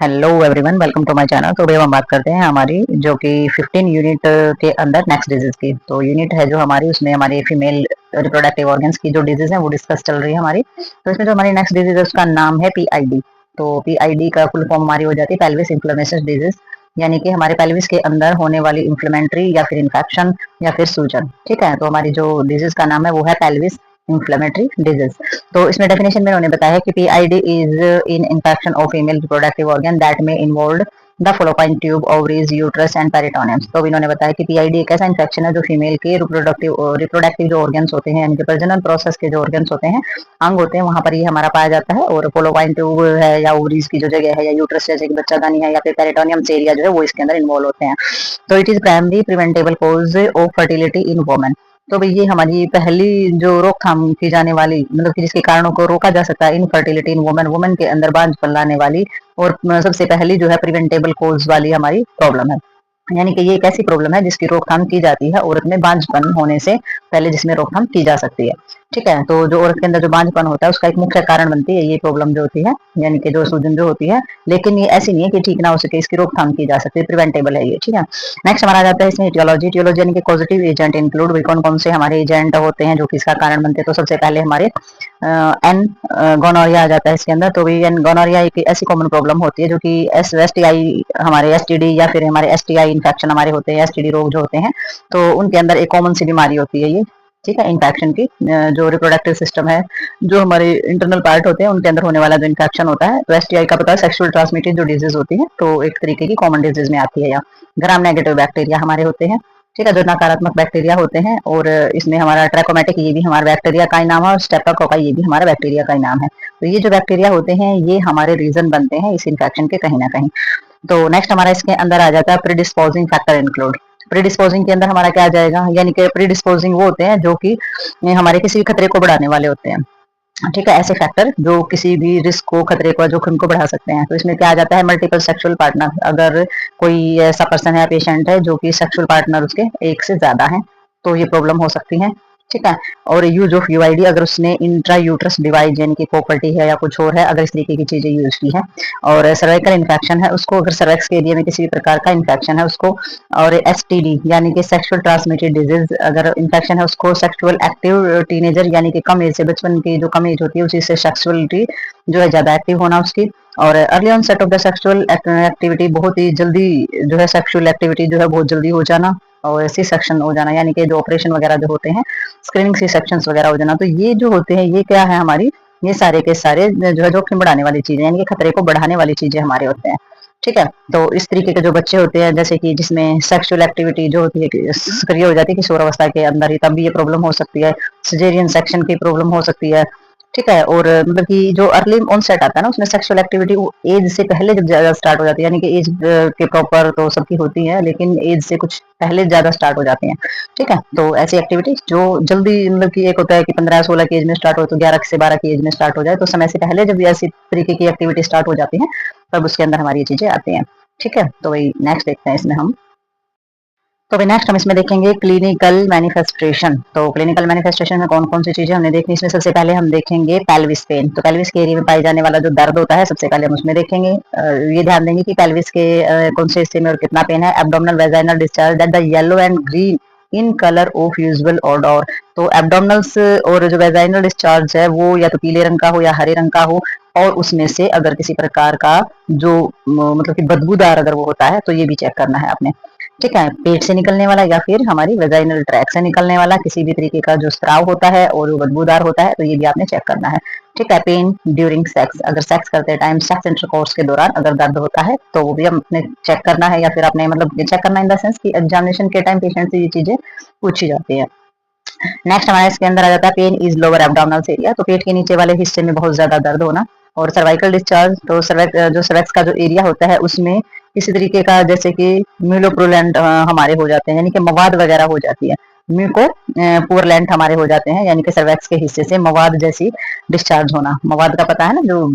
Hello everyone, welcome to my channel. तो भाई हम बात करते हैं हमारी जो कि 15 यूनिट के अंदर नेक्स्ट डिजीज की। तो यूनिट है जो हमारी, उसमें हमारी फीमेल रिप्रोडक्टिव ऑर्गन्स की जो डिजीज है वो डिस्कस चल रही है हमारी। तो इसमें जो हमारी नेक्स्ट डिजीज है उसका नाम है पीआईडी। तो पीआईडी का फुल फॉर्म हमारी हो जाती है पेल्विस इन्फ्लेमेशन डिजीज, यानी कि हमारे पेल्विस के अंदर होने वाली इन्फ्लेमेटरी या फिर इन्फेक्शन या फिर सूजन। ठीक है, तो हमारी जो डिजीज का नाम है वो है पेल्विस इन्फ्लेमेटरी डिजीज। तो इसमें डेफिनेशन में उन्होंने बताया है कि PID is in infection of female reproductive organ that में involve the fallopian tube, ovaries, uterus and peritoneum. तो इन्होंने बताया कि पीआईडी एक ऐसा इन्फेक्शन है जो फीमेल के रिप्रोडक्टिव जो ऑर्गन्स होते हैं, यानी कि प्रजनन प्रोसेस के जो ऑर्गन्स होते हैं, अंग होते हैं, वहां पर ये हमारा पाया जाता है। और फ्लोपाइन ट्यूब है या ओवरीज की जो जगह है, या यूट्रस जैसे कि बच्चादानी है, या फिर पेरिटोनियम एरिया जो है वो इसके अंदर इन्वॉल्व होते हैं। तो it is primary preventable cause of fertility in women. तो भाई ये हमारी पहली जो रोकथाम की जाने वाली, मतलब कि जिसके कारणों को रोका जा सकता है, इनफर्टिलिटी इन वुमेन, वुमेन के अंदर बांझपन लाने वाली और सबसे पहली जो है प्रिवेंटेबल कोज वाली हमारी प्रॉब्लम है। यानी कि ये एक ऐसी प्रॉब्लम है जिसकी रोकथाम की जाती है औरत में बांझपन होने से पहले, जिसमें रोकथाम की जा सकती है। ठीक है, तो जो औरत के अंदर जो बांझपन होता है उसका एक मुख्य कारण बनती है ये प्रॉब्लम जो होती है, यानी कि जो सूजन जो होती है। लेकिन ये ऐसी नहीं है कि ठीक ना हो सके, इसकी रोकथाम की जा सकती है, प्रिवेंटेबल है ये। ठीक है, नेक्स्ट हमारा जाता है इसमें इटियोलॉजी। इटियोलॉजी यानी कि पॉजिटिव एजेंट इंक्लूड, कौन कौन से हमारे एजेंट होते हैं जो कि इसका कारण बनते हैं। तो सबसे पहले हमारे एन गोनोरिया आ जाता है इसके अंदर। तो भी एन गोनोरिया एक ऐसी कॉमन प्रॉब्लम होती है जो कि एसटीआई, हमारे एसटीडी या फिर हमारे एसटीआई इन्फेक्शन हमारे होते हैं, एसटीडी रोग जो होते हैं, तो उनके अंदर एक कॉमन सी बीमारी होती है ये। ठीक है, इन्फेक्शन की जो रिप्रोडक्टिव सिस्टम है, जो हमारे इंटरनल पार्ट होते हैं उनके अंदर होने वाला जो इन्फेक्शन होता है। तो एसटीआई का पता है सेक्सुअल ट्रांसमिटेड जो डिजीज होती है, तो एक तरीके की कॉमन डिजीज में आती है। या ग्राम नेगेटिव बैक्टीरिया हमारे होते हैं। ठीक है, जो नकारात्मक बैक्टीरिया होते हैं, और इसमें हमारा ट्रैकोमेटिक ये भी हमारा बैक्टीरिया का ही नाम है, और स्टेप्टोकोका ये भी हमारा बैक्टीरिया का ही नाम है। तो ये जो बैक्टीरिया होते हैं ये हमारे रीजन बनते हैं इस इन्फेक्शन के कहीं ना कहीं। तो नेक्स्ट हमारा इसके अंदर आ जाता है प्रीडिस्पोजिंग फैक्टर इंक्लूड। प्रीडिस्पोजिंग के अंदर हमारा क्या आ जाएगा, यानी कि प्रीडिस्पोजिंग वो होते हैं जो कि हमारे किसी भी खतरे को बढ़ाने वाले होते हैं। ठीक है, ऐसे फैक्टर जो किसी भी रिस्क को, खतरे को, जोखिम को बढ़ा सकते हैं। तो इसमें क्या आ जाता है, मल्टीपल सेक्सुअल पार्टनर। अगर कोई ऐसा पर्सन है, पेशेंट है जो कि सेक्सुअल पार्टनर उसके एक से ज्यादा है, तो ये प्रॉब्लम हो सकती है। ठीक है, और यूज ऑफ यूआईडी, अगर उसने इंट्रा यूट्रस डिवाइस यानी कि प्रॉपर्टी है या कुछ और है, अगर इस तरीके की चीजें यूज की है। और सर्वाइकल इन्फेक्शन है उसको, अगर सर्वाइक्स के एरिया में किसी भी प्रकार का इन्फेक्शन है उसको। और एसटीडी यानी कि सेक्सुअल ट्रांसमिटेड डिजीज, अगर इन्फेक्शन है उसको, सेक्सुअल एक्टिव टीनेजर यानी कि कम एज से, बचपन की जो कम एज होती है उसी से सेक्सुअलिटी जो है ज्यादा एक्टिव होना उसकी। और early onset of the sexual activity, बहुत ही जल्दी जो है सेक्सुअल एक्टिविटी जो है बहुत जल्दी हो जाना। और सी सेक्शन हो जाना, यानी कि जो ऑपरेशन वगैरह जो होते हैं, स्क्रीनिंग सी सेक्शन वगैरह हो जाना। तो ये जो होते हैं ये क्या है हमारी, ये सारे के सारे जो है जोखिम बढ़ाने वाली चीजें, यानी कि खतरे को बढ़ाने वाली चीजें हमारे होते हैं। ठीक है, तो इस तरीके के जो बच्चे होते हैं, जैसे कि जिसमें सेक्सुअल एक्टिविटी जो होती है सक्रिय हो जाती है किशोर अवस्था के अंदर ही, तब भी ये प्रॉब्लम हो सकती है। सिजेरियन सेक्शन की प्रॉब्लम हो सकती है। ठीक है, और मतलब कि जो अर्ली ऑनसेट आता है ना, उसमें सेक्सुअल एक्टिविटी एज से पहले जब ज्यादा स्टार्ट हो जाती है, यानी कि एज के प्रॉपर तो सबकी होती है, लेकिन एज से कुछ पहले ज्यादा स्टार्ट हो जाती है। ठीक है, तो ऐसी एक्टिविटी जो जल्दी, मतलब कि एक होता है कि 15-16 की एज में स्टार्ट हो, तो 11 से 12 की एज में स्टार्ट हो जाए, तो समय से पहले जब ऐसी तरीके की एक्टिविटी स्टार्ट हो जाती है तब उसके अंदर हमारी ये चीजें आती हैं। ठीक है, तो वही नेक्स्ट देखते हैं इसमें हम। तो अभी नेक्स्ट हम इसमें देखेंगे क्लिनिकल मैनिफेस्टेशन। तो क्लिनिकल मैनिफेस्टेशन में कौन कौन सी चीजें हमने देखनी, इसमें सबसे पहले हम देखेंगे पेल्विस पेन। तो पेल्विस के एरिया में पाई जाने वाला जो दर्द होता है सबसे पहले हम उसमें देखेंगे। ये ध्यान देंगे कि पेल्विस के कौन से हिस्से में और कितना पेन है। Abdominal vaginal discharge that the yellow and green in colour of usual odour. तो एब्डोमिनल्स और जो वेजाइनल डिस्चार्ज है वो या तो पीले रंग का हो या हरे रंग का हो, और उसमें से अगर किसी प्रकार का जो मतलब कि बदबूदार अगर वो होता है तो ये भी चेक करना है आपने। ठीक है, पेट से निकलने वाला या फिर हमारी वेजाइनल ट्रैक से निकलने वाला किसी भी तरीके का जो स्त्राव होता है और वो बदबूदार होता है, तो ये भी आपने चेक करना है। ठीक है, पेन ड्यूरिंग सेक्स, अगर सेक्स करते टाइम, सेक्स इंटरकोर्स के दौरान अगर दर्द होता है तो वो भी हमने चेक करना है, या फिर आपने मतलब चेक करना इन द सेंस कि एग्जामिनेशन के टाइम पेशेंट से ये चीजें पूछी जाती है। नेक्स्ट हमारे इसके अंदर आ जाता है pain is lower abdominal area. तो पेट के नीचे वाले हिस्से में बहुत ज्यादा दर्द होना। और सर्वाइकल डिस्चार्ज, तो जो सर्वेक्स का जो एरिया होता है उसमें इसी तरीके का, जैसे कि म्यूलोप्रोलेंट हमारे हो जाते हैं, यानी कि मवाद वगैरह हो जाती है। म्यूको पोरलेंट हमारे हो जाते हैं, यानी कि सर्वेक्स के हिस्से से मवाद जैसी डिस्चार्ज होना। मवाद का पता है ना, जो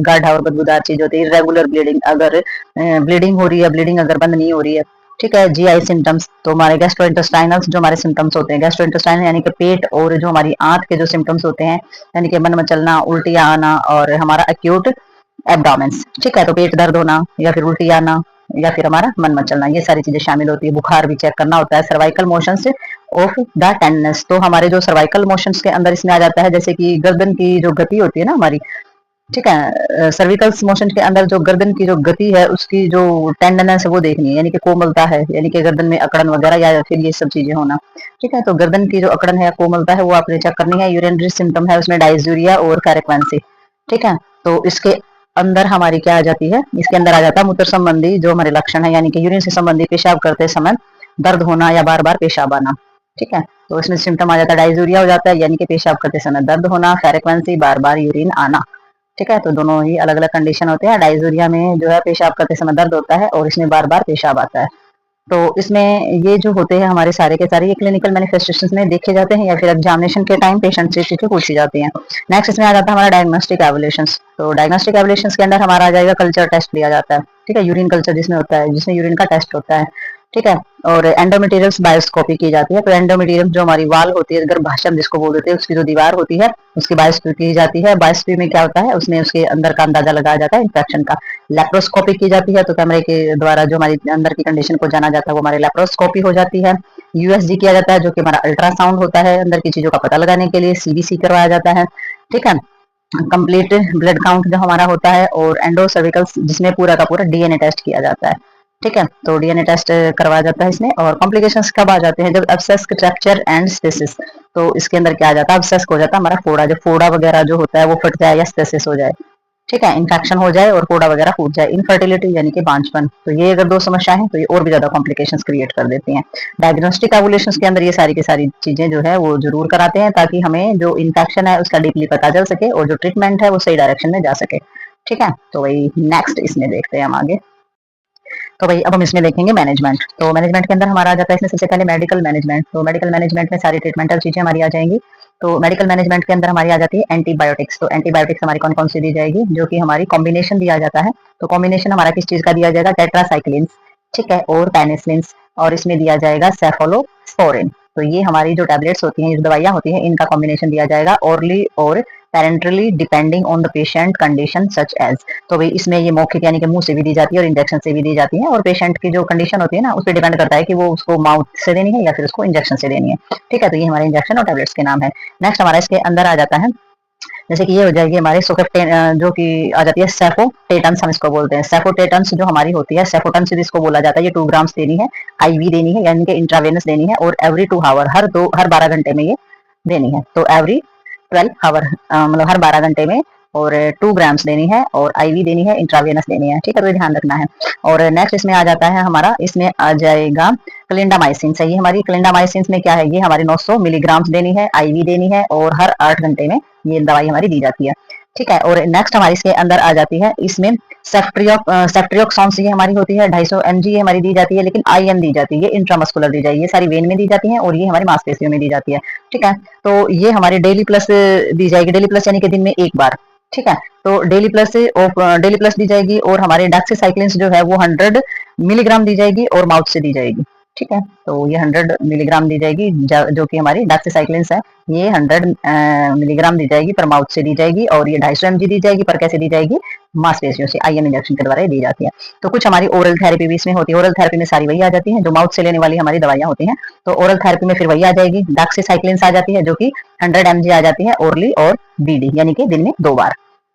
गाढ़ और बदबूदार चीज होती है। रेगुलर ब्लीडिंग, अगर ब्लीडिंग हो रही है, ब्लीडिंग अगर बंद नहीं हो रही है। ठीक है, जीआई सिम्टम्स, तो हमारे गैस्ट्रोइंटेस्टाइनल जो हमारे सिम्टम्स होते हैं, गैस्ट्रोइंटेस्टाइनल यानी कि पेट और जो हमारी आंत के जो सिम्टम्स होते हैं, यानी कि मन मचलना, उल्टियां आना, और हमारा एक्यूट एब्डोमेंस, ठीक है। तो पेट दर्द होना या फिर उल्टी आना या फिर हमारा मन मचलना, ये सारी चीजें शामिल होती है। बुखार भी चेक करना होता है। सर्वाइकल मोशंस ऑफ द टेंडनेस, तो हमारे जो सर्वाइकल मोशंस के अंदर इसमें आ जाता है, जैसे कि गर्दन की जो गति होती है ना हमारी, ठीक है, सर्विकल मोशन के अंदर जो गर्दन की जो गति है उसकी जो टेंडनेस है वो देखनी है, यानी कि कोमलता है, यानी कि गर्दन में अकड़न वगैरह या फिर ये सब चीजें होना, ठीक है। तो गर्दन की जो अकड़न है या कोमलता है वो आपने चेक करनी है। यूरिनरी सिम्टम है उसमें डायजूरिया और फ्रीक्वेंसी, ठीक है। तो इसके अंदर हमारी क्या आ जाती है, इसके अंदर आ जाता है मूत्र संबंधी जो हमारे लक्षण है, यानी कि यूरिन से संबंधी पेशाब करते समय दर्द होना या बार बार पेशाब आना, ठीक है। तो इसमें सिम्टम आ जाता है डायजूरिया हो जाता है, यानी कि पेशाब करते समय दर्द होना, फ्रीक्वेंसी बार बार यूरिन आना, ठीक है। तो दोनों ही अलग अलग कंडीशन होते हैं। डायजूरिया में जो है पेशाब करते समय दर्द होता है और इसमें बार बार पेशाब आता है। तो इसमें ये जो होते हैं हमारे सारे के सारे ये क्लिनिकल मैनिफेस्टेशंस में देखे जाते हैं या फिर एग्जामिनेशन के टाइम पेशेंट से चीजें पूछी जाती हैं। नेक्स्ट इसमें आ जाता है हमारा डायग्नोस्टिक एवल्यूशंस। तो डायग्नोस्टिक एवल्यूशंस के अंदर हमारा आ जाएगा कल्चर टेस्ट लिया जाता है, ठीक है, यूरिन कल्चर जिसमें होता है, जिसमें यूरिन का टेस्ट होता है, ठीक है। और एंडोमेटेरियल्स बायोस्कोपी की जाती है। तो एंडोमेटेरियम जो हमारी वाल होती है, गर्भाशय जिसको बोल देते हैं, उसकी जो दीवार होती है उसकी बायोस्कोपी की जाती है। बायोस्कोपी में क्या होता है, उसमें उसके अंदर का अंदाजा लगाया जाता है इन्फेक्शन का। लेप्रोस्कोपी की जाती है, तो कैमरे के द्वारा जो हमारी अंदर की कंडीशन को जाना जाता है वो हमारी लेप्रोस्कोपी हो जाती है। यूएसजी किया जाता है जो कि हमारा अल्ट्रासाउंड होता है, अंदर की चीजों का पता लगाने के लिए सीबीसी करवाया जाता है, ठीक है। कंप्लीट ब्लड काउंट जो हमारा होता है, और एंडो सर्विकल जिसमें पूरा का पूरा डीएनए टेस्ट किया जाता है, ठीक है। तो डीएनए टेस्ट करवाया जाता है इसमें। और कॉम्प्लिकेशंस कब आ जाते हैं, जब अब्सेस, फ्रैक्चर एंड स्टेसिस। तो इसके अंदर क्या आ जाता है, अब्सेस हो जाता है हमारा फोड़ा, जो फोड़ा वगैरह जो होता है वो फट जाए या स्टेसिस हो जाए, ठीक है, इन्फेक्शन हो जाए और फोड़ा वगैरह फूट जाए। इनफर्टिलिटी यानी कि बांझपन, तो ये अगर दो समस्या है तो ये और भी ज्यादा कॉम्प्लिकेशंस क्रिएट कर देती हैं। डायग्नोस्टिक एवोल्यूशंस के अंदर ये सारी की सारी चीजें जो है वो जरूर कराते हैं, ताकि हमें जो इन्फेक्शन है उसका डीपली पता चल सके और जो ट्रीटमेंट है वो सही डायरेक्शन में जा सके, ठीक है। तो वही नेक्स्ट इसमें देखते हैं हम आगे। तो भाई अब हम इसमें देखेंगे मैनेजमेंट। तो मैनेजमेंट के अंदर हमारा आ जाता है इसमें सबसे पहले मेडिकल मैनेजमेंट। तो मेडिकल मैनेजमेंट में सारी ट्रीटमेंटल चीजें हमारी आ जाएंगी। तो मेडिकल मैनेजमेंट के अंदर हमारी आ जाती है एंटीबायोटिक्स। तो एंटीबायोटिक्स हमारी कौन कौन सी दी जाएगी, जो कि हमारी कॉम्बिनेशन दिया जाता है। तो कॉम्बिनेशन हमारा किस चीज का दिया जाएगा, टेट्रासाइक्लिन, ठीक है, और पेनिसिलिन, और इसमें दिया जाएगा सेफोलोस्पोरिन। तो ये हमारी जो टैबलेट्स होती हैं, ये दवाइयां होती हैं, इनका कॉम्बिनेशन दिया जाएगा ओरली और parenterally depending on the patient condition such as. तो भाई इसमें ये मौखिक यानी कि मुंह से भी दी जाती है और इंजेक्शन से भी दी जाती है, और पेशेंट की जो कंडीशन होती है ना उस पर डिपेंड करता है कि वो उसको माउथ से देनी है या फिर उसको इंजेक्शन से देनी है, ठीक है। तो ये हमारे इंजेक्शन और टैबलेट्स के नाम है। नेक्स्ट हमारा इसके अंदर आ जाता है, जैसे कि ये हो जाएगी हमारे जो कि आ जाती है सेफोटेटन्स, हम इसको बोलते हैं। सेफोटेटन्स जो हमारी होती है, सेफोटन्स जिसको बोला जाता है, ये 2 ग्राम्स देनी है, आईवी देनी है, यानी कि इंट्रावेनस देनी है, और एवरी 2 आवर, हर 12 घंटे में ये देनी है। तो एवरी 12 आवर मतलब हर 12 घंटे में, और 2 ग्राम्स देनी है, और आईवी देनी है, इंट्रावेनस देनी है, ठीक है। तो ये ध्यान रखना है। और नेक्स्ट इसमें आ जाता है हमारा, इसमें आ जाएगा क्लिंडामाइसिन। सही, हमारी क्लिंडामाइसिन में क्या है, ये हमारी 900 मिलीग्राम्स देनी है, आईवी देनी है, और हर 8 घंटे में ये दवाई हमारी दी जाती है, ठीक है। और नेक्स्ट हमारी इसके अंदर आ जाती है, इसमें सेफ्ट्रियोक्सोन ये हमारी होती है 250 mg हमारी दी जाती है, लेकिन आईएम दी जाती है, ये इंट्रामस्कुलर दी जाएगी, ये सारी वेन में दी जाती है और ये हमारी मांसपेशियों में दी जाती है, ठीक है। तो ये हमारी डेली प्लस दी जाएगी, डेली प्लस यानी कि दिन में एक बार, ठीक है। तो डेली प्लस दी जाएगी, और हमारे डॉक्सीसाइक्लिन जो है वो 100 मिलीग्राम दी जाएगी और माउथ से दी जाएगी, ठीक है। तो ये 100 मिलीग्राम दी जाएगी, जो कि हमारी डॉक्सीसाइक्लिन है, ये 100 मिलीग्राम दी जाएगी पर माउथ से दी जाएगी, और ये 250 mg दी जाएगी, पर कैसे दी जाएगी, मांसपेशियों से आईएम इंजेक्शन के द्वारा दी जाती है। तो कुछ हमारी ओरल थेरेपी भी इसमें होती है। ओरल थेरेपी में सारी वही आ जाती है जो माउथ से लेने वाली हमारी दवाइयां होती हैं। तो ओरल थेरेपी में फिर वही आ जाएगी, डॉक्सीसाइक्लिन आ जाती है जो कि 100 mg आ जाती है ओरली, और बीडी यानी कि दिन में 2 बार,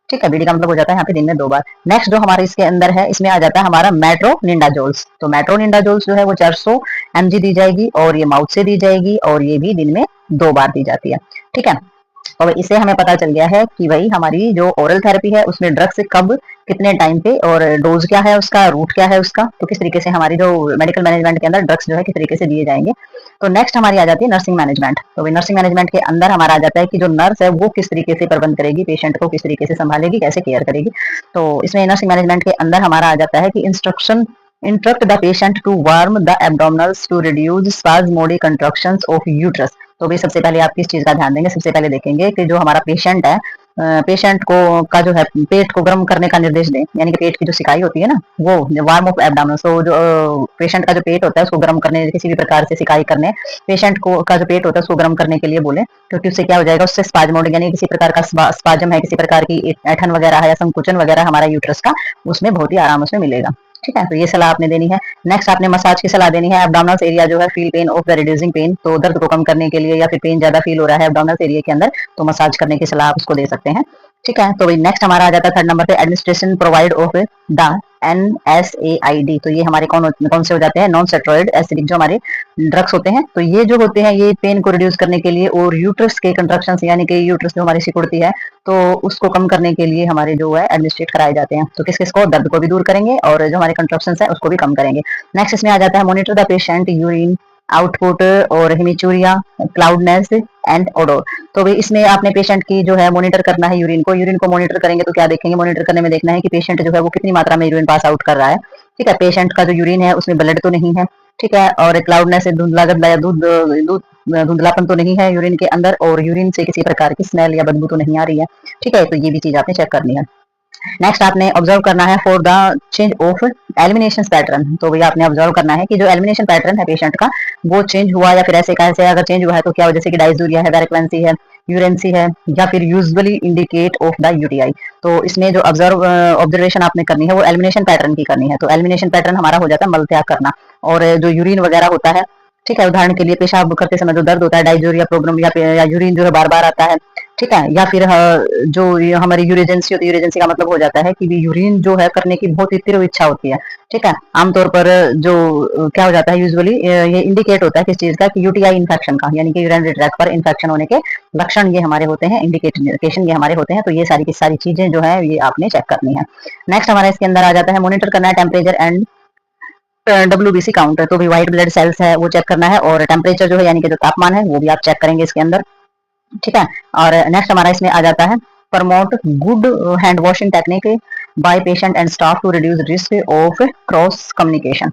ठीक है। बीडी का मतलब हो जाता है यहाँ पे दिन में 2 बार। नेक्स्ट जो हमारे इसके अंदर है, इसमें आ जाता है हमारा मेट्रोनिडाजोल्स। तो मेट्रोनिडाजोल्स जो है वो 400 mg दी जाएगी, और ये माउथ से दी जाएगी, और ये भी दिन में 2 बार दी जाती है, ठीक है। और इससे हमें पता चल गया है कि भाई हमारी जो ओरल थेरेपी है उसमें ड्रग्स कब, कितने टाइम पे, और डोज क्या है उसका, रूट क्या है उसका, तो किस तरीके से हमारी जो मेडिकल मैनेजमेंट के अंदर ड्रग्स जो है किस तरीके से दिए जाएंगे। तो नेक्स्ट हमारी आ जाती है नर्सिंग मैनेजमेंट। तो भाई नर्सिंग मैनेजमेंट के अंदर हमारा आ जाता है कि जो नर्स है वो किस तरीके से प्रबंध करेगी, पेशेंट को किस तरीके से संभालेगी, कैसे केयर करेगी। तो इसमें नर्सिंग मैनेजमेंट के अंदर हमारा आ जाता है कि instruction instruct the patient to warm the abdominals to reduce spasmodic contractions of uterus। तो भी सबसे पहले आप किस चीज का ध्यान देंगे, सबसे पहले देखेंगे कि जो हमारा पेशेंट है, पेशेंट को का जो है पेट को गर्म करने का निर्देश दें, यानी कि पेट की जो सिकाई होती है ना, वो वार्म ऑफ एब्डामन, सो जो पेशेंट का जो पेट होता है उसको गर्म करने, किसी भी प्रकार से सिकाई करने, पेशेंट को का जो पेट होता है उसको गर्म करने के लिए बोले, क्योंकि उससे क्या हो जाएगा, उससे स्पाज्मोडिक यानी किसी प्रकार का स्पाजम है, किसी प्रकार की ऐठन वगैरह है या संकुचन वगैरह हमारा यूट्रस का, उसमें बहुत ही आराम उसमें मिलेगा। ठीक है, तो ये सलाह आपने देनी है। नेक्स्ट आपने मसाज की सलाह देनी है। एब्डोमिनल एरिया जो है feel pain of the reducing pain, तो दर्द को कम करने के लिए या फिर पेन ज्यादा फील हो रहा है एब्डोमिनल एरिया के अंदर, तो मसाज करने की सलाह आप उसको दे सकते हैं। ठीक है, तो नेक्स्ट हमारा आ जाता है थर्ड नंबर पे, administration provide of the NSAID, तो ये हमारे कौन से हो जाते हैं, नॉन स्टेरॉइड एसिडिक जो हमारे ड्रग्स होते हैं, तो ये जो होते हैं ये पेन को रिड्यूस करने के लिए और यूट्रस के कंट्रक्शन यानी कि यूट्रस जो हमारी सिकुड़ती है तो उसको कम करने के लिए हमारे जो है एडमिनिस्ट्रेट कराए जाते हैं। तो किस किस को, दर्द को भी दूर करेंगे और जो हमारे कंट्रक्शन है उसको भी कम करेंगे। नेक्स्ट इसमें आ जाता है monitor the patient urine output और हेमिचूरिया, क्लाउडनेस एंड ओडोर, तो भाई इसमें आपने पेशेंट की जो है मॉनिटर करना है, यूरिन को मॉनिटर करेंगे तो क्या देखेंगे, मॉनिटर करने में देखना है कि पेशेंट जो है वो कितनी मात्रा में यूरिन पास आउट कर रहा है। ठीक है, पेशेंट का जो यूरिन है उसमें ब्लड तो नहीं है। ठीक है, और क्लाउडनेस से धुंधलापन तो नहीं है यूरिन के अंदर, और यूरिन से किसी प्रकार की स्मेल या बदबू तो नहीं आ रही है। ठीक है, तो ये भी चीज आपने चेक करनी है। नेक्स्ट आपने ऑब्जर्व करना है for the change of elimination pattern, तो भैया आपने ऑब्जर्व करना है कि जो एलिमिनेशन पैटर्न है पेशेंट का वो चेंज हुआ या फिर ऐसे कैसे अगर चेंज हुआ है तो क्या हो, जैसे कि डाइजूरिया है, वेरिक्वेंसी है, यूरेंसी है, या फिर usually indicate of the UTI. तो इसमें जो ऑब्जर्वेशन आपने करनी है वो एलिमिनेशन पैटर्न की करनी है। तो एलिमिनेशन पैटर्न हमारा हो जाता है मल त्याग करना, और जो यूरिन वगैरह होता है, ठीक है, उदाहरण के लिए पेशाब करते समय जो दर्द होता है, डाइजोरिया प्रॉब्लम या यूरिन जो है बार बार आता है। ठीक है, या फिर जो हमारी यूरेजेंसी होती है, यूरेजेंसी का मतलब हो जाता है कि यूरिन जो है करने की बहुत ही तीव्र इच्छा होती है। ठीक है, आमतौर पर जो क्या हो जाता है यूजुअली ये इंडिकेट होता है किस चीज का, कि यूटीआई इन्फेक्शन का, यानी कि यूरिनरी ट्रैक्ट पर इन्फेक्शन होने के लक्षण ये हमारे होते हैं, इंडिकेशन ये हमारे होते हैं। तो ये सारी की सारी चीजें जो है ये आपने चेक करनी है। नेक्स्ट हमारे इसके अंदर आ जाता है मॉनिटर करना है टेम्परेचर एंड WBC काउंटर, तो भी व्हाइट ब्लड सेल्स है वो चेक करना है, और टेम्परेचर जो है यानी कि जो तापमान है वो भी आप चेक करेंगे इसके अंदर। ठीक है, और नेक्स्ट हमारा इसमें आ जाता है promote good hand washing technique by patient and staff to reduce risk of cross communication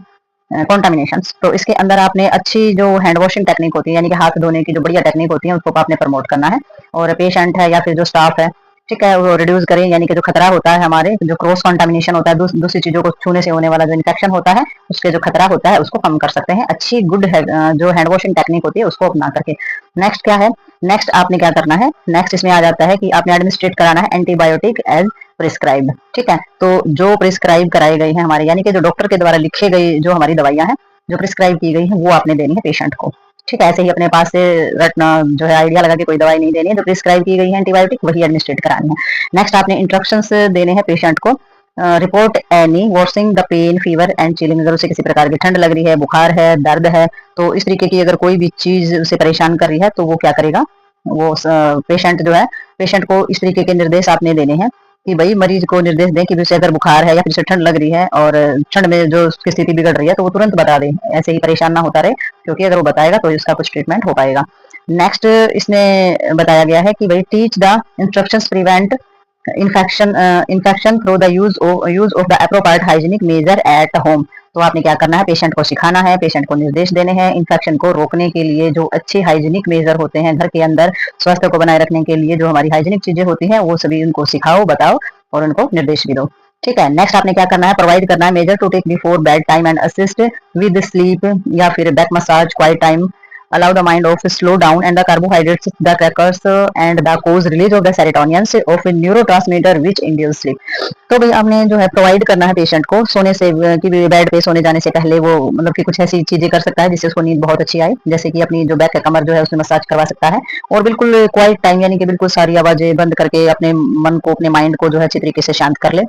contamination. तो इसके अंदर आपने अच्छी जो हैंड वॉशिंग टेक्निक होती है, यानी कि हाथ धोने की जो बढ़िया टेक्निक होती है उसको आपने प्रमोट करना है, और पेशेंट है या फिर जो स्टाफ है, ठीक है, वो रिड्यूस करें, यानी कि जो खतरा होता है हमारे जो क्रॉस कंटामिनेशन होता है, दूसरी चीजों को छूने से होने वाला जो इन्फेक्शन होता है उसके जो खतरा होता है उसको कम कर सकते हैं अच्छी गुड जो हैंड वॉशिंग टेक्निक होती है उसको अपना करके। नेक्स्ट क्या है, नेक्स्ट आपने क्या करना है, नेक्स्ट इसमें आ जाता है कि आपने एडमिनिस्ट्रेट कराना है एंटीबायोटिक एज प्रिस्क्राइब। ठीक है, तो जो प्रिस्क्राइब कराई गई है हमारे, यानी कि जो डॉक्टर के द्वारा लिखे गई जो हमारी दवाइयां हैं जो प्रिस्क्राइब की गई है वो आपने देनी है पेशेंट को। ठीक है, ऐसे ही अपने पास से रटना जो है आइडिया लगा के कोई दवाई नहीं देनी है, जो प्रिस्क्राइब की गई है एंटीबायोटिक वही एडमिनिस्ट्रेट करानी है। नेक्स्ट आपने इंस्ट्रक्शंस देने हैं पेशेंट को, report any worsening the pain fever and chilling, अगर उसे किसी प्रकार की ठंड लग रही है, बुखार है, दर्द है, तो इस तरीके की अगर कोई भी चीज उसे परेशान कर रही है तो वो क्या करेगा, वो पेशेंट जो है, पेशेंट को इस तरीके के निर्देश आपने देने हैं कि भाई मरीज को निर्देश दें कि उसे अगर बुखार है या फिर उसे ठंड लग रही है और ठंड में जो उसकी स्थिति बिगड़ रही है तो वो तुरंत बता दे, ऐसे ही परेशान ना होता रहे, क्योंकि अगर वो बताएगा तो उसका कुछ ट्रीटमेंट हो पाएगा। नेक्स्ट इसमें बताया गया है कि भाई teach the instructions prevent infection through the use of the appropriate hygienic measure at home. तो आपने क्या करना है, पेशेंट को सिखाना है, पेशेंट को निर्देश देने हैं इन्फेक्शन को रोकने के लिए जो अच्छे हाइजीनिक मेजर होते हैं घर के अंदर स्वास्थ्य को बनाए रखने के लिए जो हमारी हाइजीनिक चीजें होती हैं वो सभी उनको सिखाओ, बताओ और उनको निर्देश भी दो। ठीक है, नेक्स्ट आपने क्या करना है, प्रोवाइड करना है measure to take before bed time and assist with sleep या फिर back massage quiet time, allow the mind of slow down and the carbohydrates the crackers and the cause release of the serotonin of a neurotransmitter which induce sleep। तो भाई आपने जो है provide करना है patient को सोने से कि बेड पे सोने जाने से पहले वो मतलब कि कुछ ऐसी चीजें कर सकता है जिससे उसको नींद बहुत अच्छी आए, जैसे कि अपनी जो बैक कमर जो है उसमें मसाज करवा सकता है, और बिल्कुल क्वाइट टाइम यानी कि बिल्कुल सारी आवाजें बंद करके अपने मन को अपने माइंड को जो है अच्छी तरीके से शांत कर ले,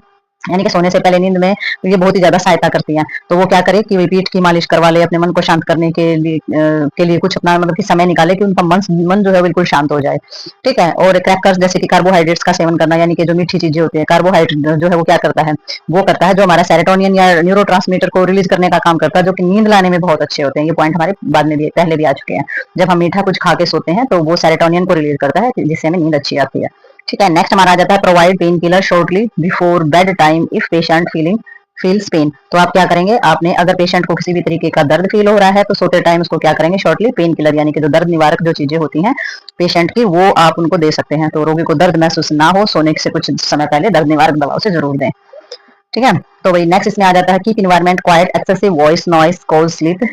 यानी कि सोने से पहले नींद में ये बहुत ही ज्यादा सहायता करती हैं। तो वो क्या करे कि वे पीठ की मालिश करवा ले, अपने मन को शांत करने के लिए कुछ अपना मतलब कि समय निकाले कि उनका मन जो है बिल्कुल शांत हो जाए। ठीक है, और क्रैकर्स जैसे कि कार्बोहाइड्रेट्स का सेवन करना, यानी कि जो मीठी चीजें होती है, कार्बोहाइड्रेट जो है वो क्या करता है, वो करता है जो हमारा सेरोटोनिन या न्यूरोट्रांसमीटर को रिलीज करने का काम करता है, जो कि नींद लाने में बहुत अच्छे होते हैं। ये पॉइंट हमारे बाद में भी पहले भी आ चुके हैं, जब हम मीठा कुछ खा के सोते हैं तो वो सेरोटोनिन को रिलीज करता है जिससे हमें नींद अच्छी आती है। ठीक है, नेक्स्ट हमारा आ जाता है provide pain killer shortly before bed time if patient feeling feels pen, तो आप क्या करेंगे, आपने अगर पेशेंट को किसी भी तरीके का दर्द फील हो रहा है तो सोते टाइम उसको क्या करेंगे, शॉर्टली पेन किलर यानी कि जो दर्द निवारक जो चीजें होती हैं पेशेंट की वो आप उनको दे सकते हैं। तो रोगी को दर्द महसूस ना हो, सोने से कुछ समय पहले दर्द निवारक दवाओं से जरूर दें। ठीक है, तो वही नेक्स्ट इसमें आ जाता है keep environment quite, excessive voice noise cause sleep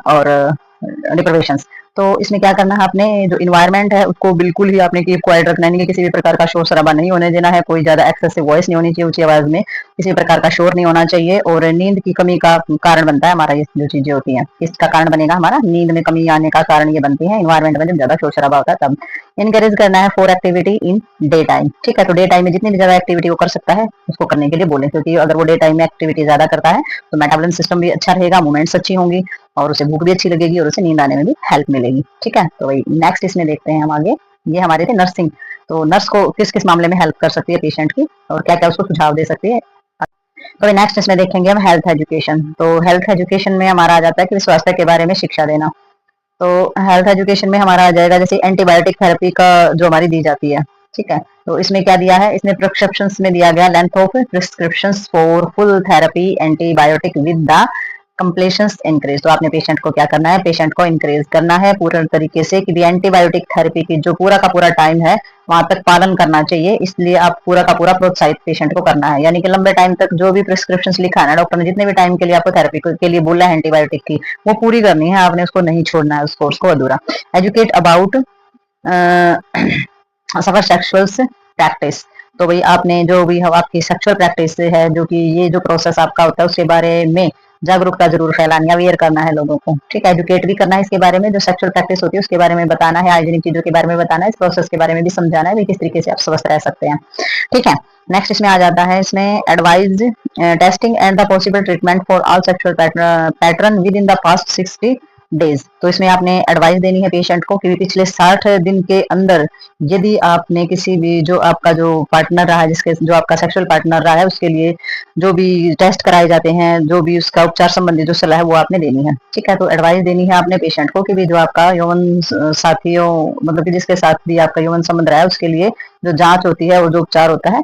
और डिप्रिवेशन। तो इसमें क्या करना है, आपने जो इन्वायरमेंट है उसको बिल्कुल ही आपने कीप क्वाइट रखना है, नहीं कि किसी भी प्रकार का शोर शराबा नहीं होने देना है, कोई ज्यादा एक्सेसिव वॉइस नहीं होनी चाहिए, ऊंची आवाज में किसी प्रकार का शोर नहीं होना चाहिए। और नींद की कमी का कारण बनता है हमारा ये जो चीजें होती हैं, इसका कारण बनेगा हमारा नींद में कमी आने का कारण ये बनती है इन्वायरमेंट में जब ज्यादा शोर शराबा होता है तब। इनकरेज करना है for activity in day time. ठीक है, तो डे टाइम में जितनी भी ज्यादा एक्टिविटी वो कर सकता है उसको करने के लिए बोले, क्योंकि अगर वो डे टाइम में एक्टिविटी ज्यादा करता है तो मेटाबॉलिज्म सिस्टम भी अच्छा रहेगा, मूवमेंट्स अच्छी होंगी और उसे भूख भी अच्छी लगेगी और उसे नींद आने में भी हेल्प मिलेगी। ठीक है, तो वही नेक्स्ट इसमें देखते हैं हम आगे। ये हमारे थे नर्सिंग, तो नर्स को किस किस मामले में हेल्प कर सकती है पेशेंट की और क्या क्या उसको सुझाव दे सकती है। तो नेक्स्ट इसमें देखेंगे हम हेल्थ एजुकेशन। तो हेल्थ एजुकेशन में हमारा आ जाता है कि स्वास्थ्य के बारे में शिक्षा देना। तो हेल्थ एजुकेशन में हमारा आ जाएगा जैसे एंटीबायोटिक थेरेपी का जो हमारी दी जाती है। ठीक है, तो इसमें क्या दिया है, इसमें प्रिस्क्रिप्शंस में दिया गया length of prescriptions for full therapy antibiotic with the completions increase. तो आपने पेशेंट को क्या करना है, पेशेंट को इंक्रीज करना है पूर्ण तरीके से कि एंटीबायोटिक थेरेपी की जो पूरा का पूरा टाइम है वहां तक पालन करना चाहिए, इसलिए आप पूरा का पूरा प्रोत्साहित पेशेंट को करना है। यानी कि लंबे टाइम तक जो भी प्रिस्क्रिप्शन लिखा है ना डॉक्टर ने, जितने भी टाइम के लिए आपको थेरेपी के लिए बोला है एंटीबायोटिक की, वो पूरी करनी है आपने, उसको नहीं छोड़ना है उस कोर्स को अधूरा। Educate about suffer sexual practice. तो भाई आपने जो भी आपकी सेक्सुअल प्रैक्टिस है, जो कि ये जो प्रोसेस आपका होता है उसके बारे में जागरूकता जरूर फैलानी है, अवेयर करना है लोगों को। ठीक है, एजुकेट भी करना है इसके बारे में, जो सेक्सुअल प्रैक्टिस होती है उसके बारे में बताना है, हाइजीनिक चीजों के बारे में बताना है, इस प्रोसेस के बारे में भी समझाना है किस तरीके से आप स्वस्थ रह सकते हैं। ठीक है, नेक्स्ट इसमें आ जाता है इसमें advise testing and the possible treatment for all sexual pattern with in the past 60 days. तो इसमें आपने एडवाइस देनी है पेशेंट को कि पिछले 60 दिन के अंदर यदि आपने किसी भी जो आपका जो पार्टनर रहा है, जिसके जो आपका सेक्सुअल पार्टनर रहा है उसके लिए जो भी टेस्ट कराए जाते हैं, जो भी उसका उपचार संबंधी जो सलाह है वो आपने देनी है। ठीक है, तो एडवाइस देनी है आपने पेशेंट को कि भी जो आपका यौवन साथियों मतलब कि जिसके साथ भी आपका यौवन संबंध रहा है उसके लिए जो जांच होती है और जो उपचार होता है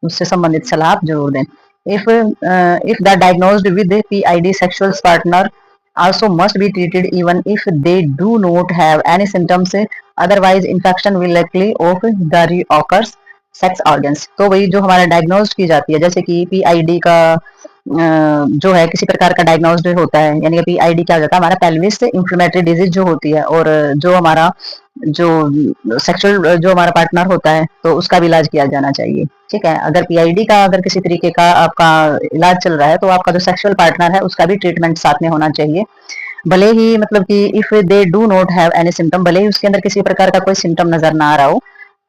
उससे संबंधित सलाह आप जरूर दें। If the diagnosed with PID sexual partner also must be treated even if they do not have any symptoms, otherwise infection will likely of the reoccurs sex organs. तो वही जो हमारा डायग्नोज की जाती है, जैसे कि पीआईडी का जो है किसी प्रकार का डायग्नोज होता है, यानी कि पीआईडी क्या हो जाता है, हमारा पेल्विस इंफ्लेमेटरी डिजीज जो होती है, और जो हमारा जो सेक्सुअल जो हमारा पार्टनर होता है तो उसका भी इलाज किया जाना चाहिए। ठीक है, अगर पीआईडी का अगर किसी तरीके का आपका इलाज चल रहा है तो आपका जो सेक्सुअल पार्टनर है उसका भी ट्रीटमेंट साथ में होना चाहिए। भले ही मतलब कि if they do not have any symptom, भले ही उसके अंदर किसी प्रकार का कोई सिम्टम नजर ना आ रहा हो,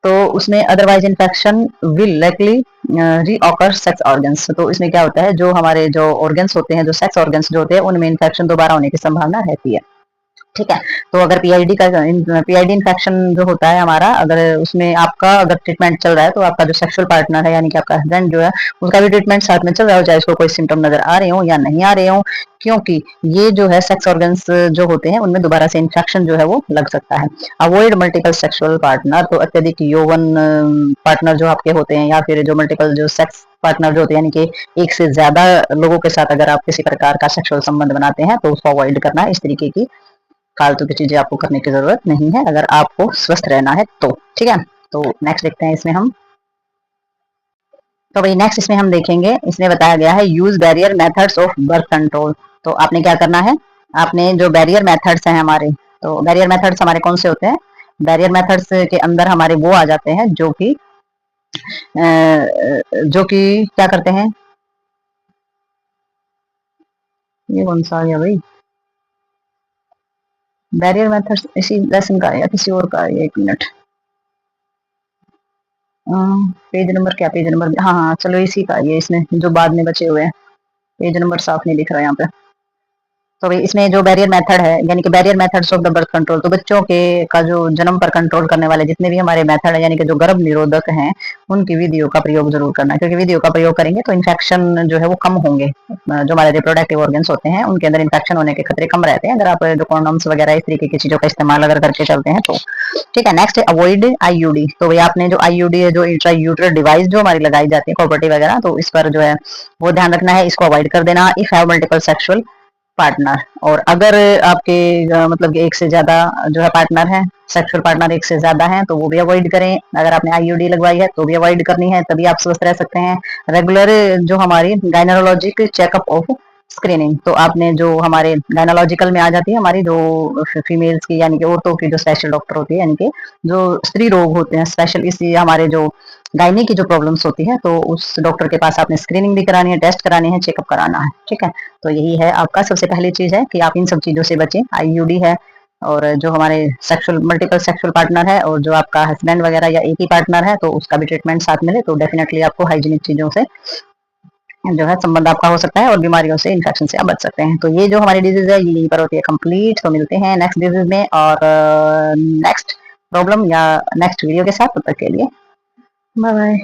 तो उसमें otherwise infection will likely reoccur sex organs. तो इसमें क्या होता है, जो हमारे जो ऑर्गन्स होते हैं, जो सेक्स ऑर्गन्स जो होते हैं उनमें इन्फेक्शन दोबारा होने की संभावना रहती है। ठीक है, तो अगर पीआईडी इन्फेक्शन जो होता है हमारा, अगर उसमें आपका अगर ट्रीटमेंट चल रहा है तो आपका जो सेक्सुअल पार्टनर है यानी कि आपका हस्बैंड जो है उसका भी ट्रीटमेंट साथ में चल रहा हो, चाहे उसको कोई सिम्टम नजर आ रहे हो या नहीं आ रहे हो, क्योंकि ये जो है सेक्स ऑर्गन्स जो होते हैं उनमें दोबारा से इन्फेक्शन जो है वो लग सकता है। अवॉइड मल्टीपल सेक्सुअल पार्टनर, तो अत्यधिक यौवन पार्टनर जो आपके होते हैं या फिर जो मल्टीपल जो सेक्स पार्टनर जो होते हैं, यानी कि एक से ज्यादा लोगों के साथ अगर आप किसी प्रकार का सेक्सुअल संबंध बनाते हैं तो उसको अवॉइड करना है। इस तरीके की फालतू की चीजें आपको करने की जरूरत नहीं है अगर आपको स्वस्थ रहना है तो। ठीक है, तो नेक्स्ट देखते हैं इसमें हम। तो भाई नेक्स्ट इसमें हम देखेंगे, इसमें बताया गया है use barrier methods of birth control. तो आपने क्या करना है, आपने जो बैरियर मेथड्स हैं हमारे, तो बैरियर मेथड्स हमारे कौन से होते हैं, बैरियर मेथड्स के अंदर हमारे वो आ जाते हैं जो कि क्या करते हैं, ये कौन सा आ गया भाई, बैरियर मेथड्स इसी लेसन का है या किसी और का है, एक मिनट, पेज नंबर क्या, पेज नंबर, हाँ हाँ चलो इसी का ये, इसमें जो बाद में बचे हुए हैं, पेज नंबर साफ नहीं दिख रहा यहाँ पे। तो भाई इसमें जो बैरियर मेथड है, यानी कि barrier methods of the birth control, तो बच्चों के का जो जन्म पर कंट्रोल करने वाले जितने भी हमारे मेथड है, यानी कि जो गर्भ निरोधक हैं, उनकी विधियों का प्रयोग जरूर करना, क्योंकि विधियों का प्रयोग करेंगे तो इन्फेक्शन जो है वो कम होंगे। जो हमारे रिप्रोडक्टिव ऑर्गन्स होते हैं उनके अंदर इन्फेक्शन होने के खतरे कम रहते हैं, अगर आप जो कॉन्डोम्स वगैरह इस तरीके की चीजों का इस्तेमाल अगर करके चलते हैं तो। ठीक है, नेक्स्ट है अवॉइड आईयूडी। तो भाई आपने जो आईयूडी है, जो इंट्रा यूटर डिवाइस जो हमारी लगाई जाती है प्रॉपर्टी वगैरह, तो इस पर जो है वो ध्यान रखना है, इसको अवॉइड कर देना। If have multiple sexual partner, और अगर आपके मतलब कि एक से ज्यादा जो है पार्टनर है, सेक्सुअल पार्टनर एक से ज्यादा है, तो वो भी अवॉइड करें। अगर आपने आईयूडी लगवाई है तो भी अवॉइड करनी है, तभी आप स्वस्थ रह सकते हैं। रेगुलर जो हमारी गायनोलॉजिक चेकअप ऑफ स्क्रीनिंग, तो आपने जो हमारे गायनोलॉजिकल में आ जाती है हमारी जो फीमेल्स की, यानी कि औरतों की जो स्पेशल डॉक्टर होती है, यानी कि जो स्त्री रोग होते हैं स्पेशल, इसी हमारे जो गायनी की जो प्रॉब्लम्स होती है, तो उस डॉक्टर के पास आपने स्क्रीनिंग भी करानी है, टेस्ट करानी है, चेकअप कराना है। ठीक है, तो यही है आपका सबसे पहली चीज है कि आप इन सब चीजों से बचें। आईयूडी है, और जो हमारे सेक्सुअल मल्टीपल सेक्सुअल पार्टनर है, और जो आपका हस्बैंड वगैरह या एक ही पार्टनर है, तो उसका भी ट्रीटमेंट साथ मिले तो डेफिनेटली आपको हाइजीनिक चीजों से जो है संबंध आपका हो सकता है, और बीमारियों से, इन्फेक्शन से आप बच सकते हैं। तो ये जो हमारी डिजीज है यहीं पर होती है कंप्लीट। तो मिलते हैं नेक्स्ट डिजीज में और नेक्स्ट प्रॉब्लम या नेक्स्ट वीडियो के साथ, तब तक के लिए बाय बाय।